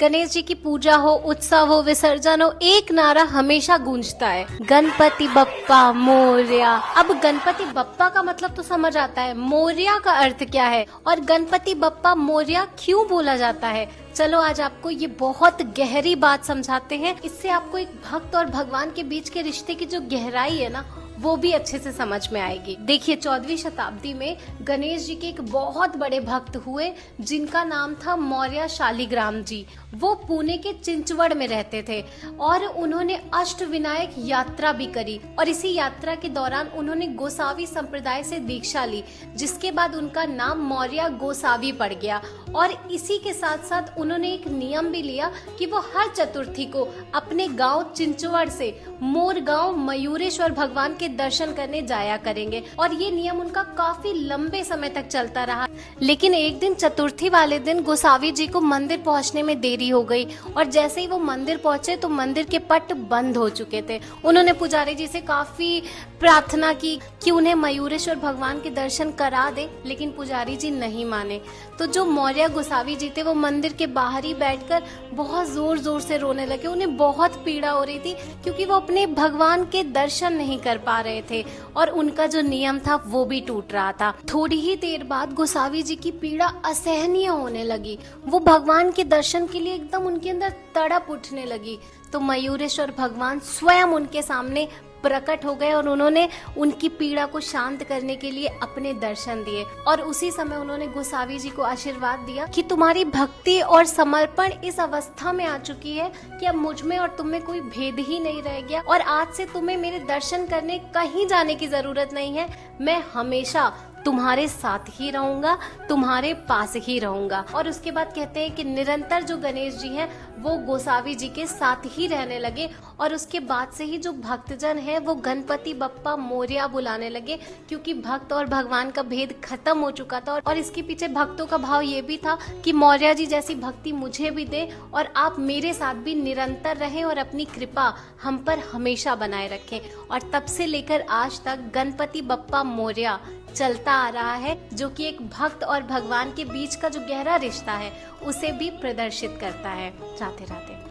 गणेश जी की पूजा हो, उत्सव हो, विसर्जन हो, एक नारा हमेशा गूंजता है, गणपति बप्पा मोरया। अब गणपति बप्पा का मतलब तो समझ आता है, मोरया का अर्थ क्या है और गणपति बप्पा मोरया क्यों बोला जाता है। चलो आज आपको ये बहुत गहरी बात समझाते हैं। इससे आपको एक भक्त और भगवान के बीच के रिश्ते की जो गहराई है ना, वो भी अच्छे से समझ में आएगी। देखिए 14वीं शताब्दी में गणेश जी के एक बहुत बड़े भक्त हुए जिनका नाम था मौर्य शालिग्राम जी। वो पुणे के चिंचवड़ में रहते थे और उन्होंने अष्टविनायक यात्रा भी करी और इसी यात्रा के दौरान उन्होंने गोसावी संप्रदाय से दीक्षा ली, जिसके बाद उनका नाम मौर्य गोसावी पड़ गया। और इसी के साथ साथ उन्होंने एक नियम भी लिया कि वो हर चतुर्थी को अपने गांव चिंचवड़ से मोरगांव मयूरेश्वर भगवान के दर्शन करने जाया करेंगे और ये नियम उनका काफी लंबे समय तक चलता रहा। लेकिन एक दिन चतुर्थी वाले दिन गोसावी जी को मंदिर पहुंचने में देरी हो गई और जैसे ही वो मंदिर पहुंचे तो मंदिर के पट बंद हो चुके थे। उन्होंने पुजारी जी से काफी प्रार्थना की कि उन्हें मयूरेश्वर भगवान के दर्शन करा दे, लेकिन पुजारी जी नहीं माने। तो जो मौर्य गोसावी जी थे वो मंदिर के बाहर ही बैठकर बहुत जोर जोर से रोने लगे। उन्हें बहुत पीड़ा हो रही थी क्योंकि वो अपने भगवान के दर्शन नहीं कर पा रहे थे और उनका जो नियम था वो भी टूट रहा था। थोड़ी ही देर बाद गोसावी जी की पीड़ा असहनीय होने लगी। वो भगवान के दर्शन के लिए एकदम उनके अंदर तड़प उठने लगी। तो मयूरेश्वर भगवान स्वयं उनके सामने प्रकट हो गए और उन्होंने उनकी पीड़ा को शांत करने के लिए अपने दर्शन दिए। और उसी समय उन्होंने गोसावी जी को आशीर्वाद दिया कि तुम्हारी भक्ति और समर्पण इस अवस्था में आ चुकी है कि अब मुझ में और तुम में कोई भेद ही नहीं रह गया और आज से तुम्हें मेरे दर्शन करने कहीं जाने की जरूरत नहीं है। मैं हमेशा तुम्हारे साथ ही रहूंगा, तुम्हारे पास ही रहूंगा। और उसके बाद कहते हैं कि निरंतर जो गणेश जी हैं वो गोसावी जी के साथ ही रहने लगे और उसके बाद से ही जो भक्तजन है वो गणपति बप्पा मोरया बुलाने लगे, क्योंकि भक्त और भगवान का भेद खत्म हो चुका था। और इसके पीछे भक्तों का भाव ये भी था कि मौर्य जी जैसी भक्ति मुझे भी दे और आप मेरे साथ भी निरंतर रहें और अपनी कृपा हम पर हमेशा बनाए रखें। और तब से लेकर आज तक गणपति बप्पा मोरया चलता आ रहा है, जो कि एक भक्त और भगवान के बीच का जो गहरा रिश्ता है उसे भी प्रदर्शित करता है। राधे राधे।